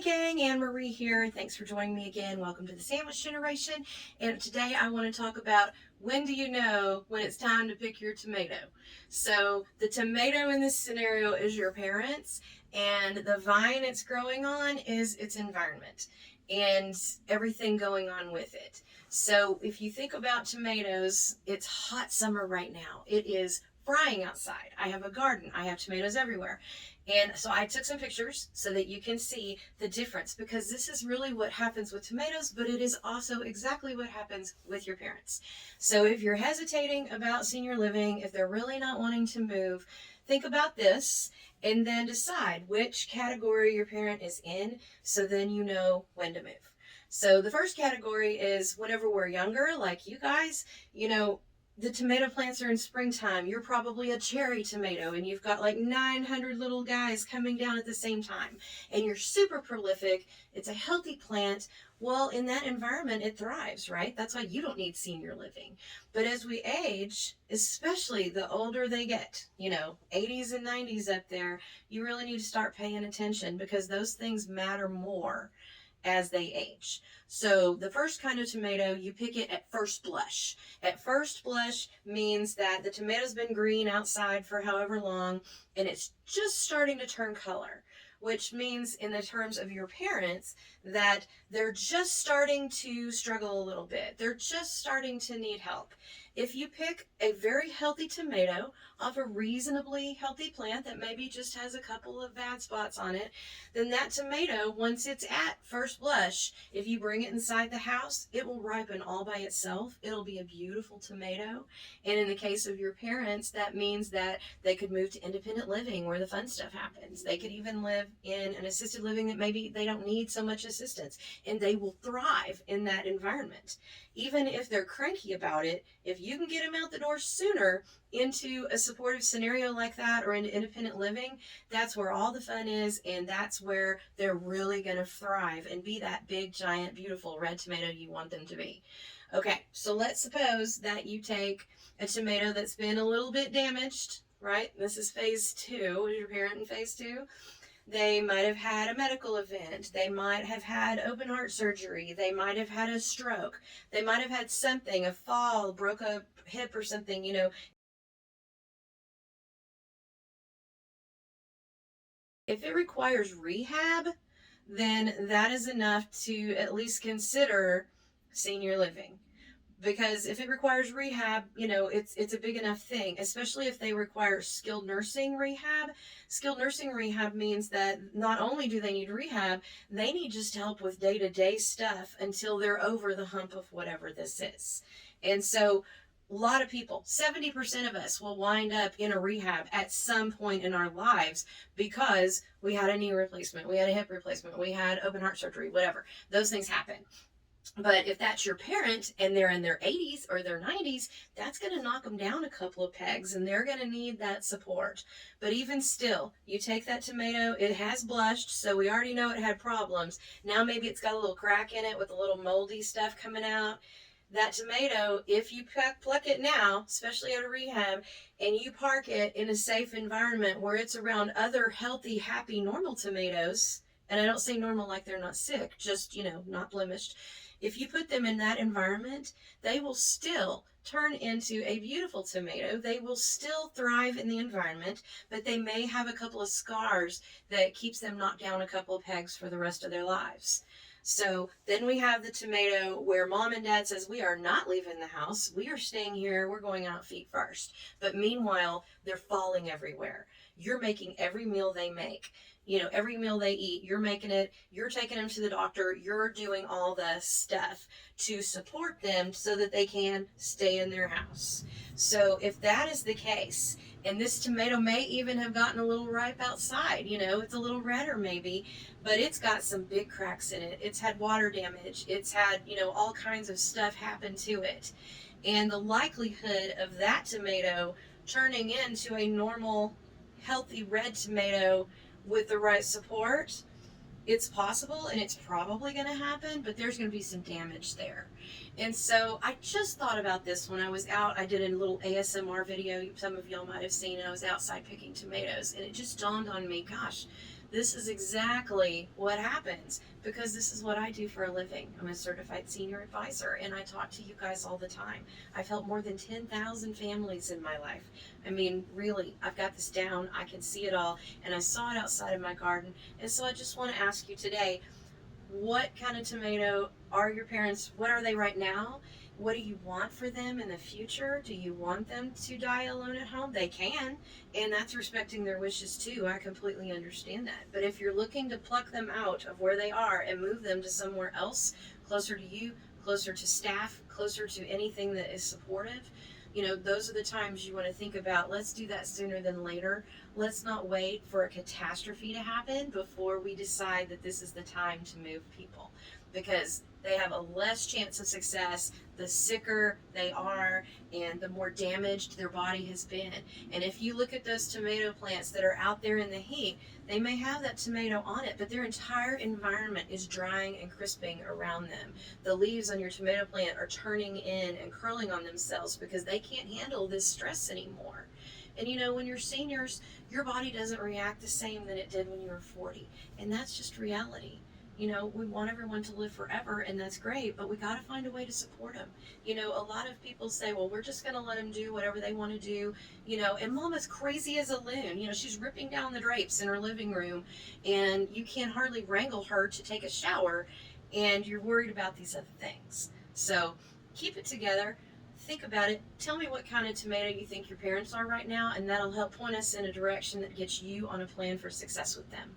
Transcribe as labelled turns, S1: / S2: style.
S1: gang, Anne Marie here. Thanks for joining me again. Welcome to the Sandwich Generation. And today I want to talk about when do you know when it's time to pick your tomato. So the tomato in this scenario is your parents, and the vine it's growing on is its environment and everything going on with it. So if you think about tomatoes, it's hot summer right now. It is frying outside. I have a garden. I have tomatoes everywhere. And so I took some pictures so that you can see the difference, because this is really what happens with tomatoes, but it is also exactly what happens with your parents. So if you're hesitating about senior living, if they're really not wanting to move, think about this and then decide which category your parent is in, so then you know when to move. So the first category is whenever we're younger, like you guys, the tomato plants are in springtime. You're probably a cherry tomato and you've got like 900 little guys coming down at the same time. And you're super prolific. It's a healthy plant. Well, in that environment, it thrives, right? That's why you don't need senior living. But as we age, especially the older they get, 80s and 90s up there, you really need to start paying attention, because those things matter more as they age. So the first kind of tomato, you pick it at first blush. At first blush means that the tomato's been green outside for however long and it's just starting to turn color, which means in the terms of your parents that they're just starting to struggle a little bit. They're just starting to need help. If you pick a very healthy tomato off a reasonably healthy plant that maybe just has a couple of bad spots on it, then that tomato, once it's at first blush, if you bring it inside the house, it will ripen all by itself. It'll be a beautiful tomato. And in the case of your parents, that means that they could move to independent living where the fun stuff happens. They could even live in an assisted living that maybe they don't need so much assistance, and they will thrive in that environment. Even if they're cranky about it, if you can get them out the door sooner into a supportive scenario like that or into independent living, that's where all the fun is, and that's where they're really going to thrive and be that big, giant, beautiful red tomato you want them to be. Okay, so let's suppose that you take a tomato that's been a little bit damaged, right? This is phase 2. Is your parent in phase 2? They might have had a medical event. They might have had open heart surgery. They might have had a stroke. They might have had something, a fall, broke a hip or something, If it requires rehab, then that is enough to at least consider senior living. Because if it requires rehab, it's a big enough thing, especially if they require skilled nursing rehab. Skilled nursing rehab means that not only do they need rehab, they need just help with day-to-day stuff until they're over the hump of whatever this is. And so a lot of people, 70% of us, will wind up in a rehab at some point in our lives because we had a knee replacement, we had a hip replacement, we had open heart surgery, whatever. Those things happen. But if that's your parent and they're in their 80s or their 90s, that's going to knock them down a couple of pegs and they're going to need that support. But even still, you take that tomato, it has blushed, so we already know it had problems. Now maybe it's got a little crack in it with a little moldy stuff coming out. That tomato, if you pluck it now, especially at a rehab, and you park it in a safe environment where it's around other healthy, happy, normal tomatoes, and I don't say normal like they're not sick, just, not blemished. If you put them in that environment, they will still turn into a beautiful tomato. They will still thrive in the environment, but they may have a couple of scars that keeps them knocked down a couple of pegs for the rest of their lives. So then we have the tomato where mom and dad says, we are not leaving the house. We are staying here. We're going out feet first. But meanwhile, they're falling everywhere. You're making every meal they make. Every meal they eat, you're making it, you're taking them to the doctor, you're doing all the stuff to support them so that they can stay in their house. So if that is the case, and this tomato may even have gotten a little ripe outside, it's a little redder maybe, but it's got some big cracks in it. It's had water damage. It's had, all kinds of stuff happen to it. And the likelihood of that tomato turning into a normal, healthy red tomato with the right support, it's possible and it's probably going to happen, but there's going to be some damage there. And so I just thought about this when I was out. I did a little ASMR video. Some of y'all might have seen. I was outside picking tomatoes, and it just dawned on me, gosh, This is exactly what happens because this is what I do for a living. I'm a certified senior advisor and I talk to you guys all the time. I've helped more than 10,000 families in my life. I mean, really, I've got this down. I can see it all, and I saw it outside of my garden. And so I just want to ask you today, what kind of tomato are your parents? What are they right now? What do you want for them in the future? Do you want them to die alone at home? They can, and that's respecting their wishes too. I completely understand that. But if you're looking to pluck them out of where they are and move them to somewhere else, closer to you, closer to staff, closer to anything that is supportive, those are the times you want to think about, let's do that sooner than later. Let's not wait for a catastrophe to happen before we decide that this is the time to move people, because they have a less chance of success the sicker they are and the more damaged their body has been. And if you look at those tomato plants that are out there in the heat, they may have that tomato on it, but their entire environment is drying and crisping around them. The leaves on your tomato plant are turning in and curling on themselves because they can't handle this stress anymore. And when you're seniors, your body doesn't react the same than it did when you were 40. And that's just reality. We want everyone to live forever, and that's great, but we got to find a way to support them. A lot of people say, well, we're just going to let them do whatever they want to do, and Mama's crazy as a loon. She's ripping down the drapes in her living room, and you can't hardly wrangle her to take a shower, and you're worried about these other things. So keep it together. Think about it. Tell me what kind of tomato you think your parents are right now, and that'll help point us in a direction that gets you on a plan for success with them.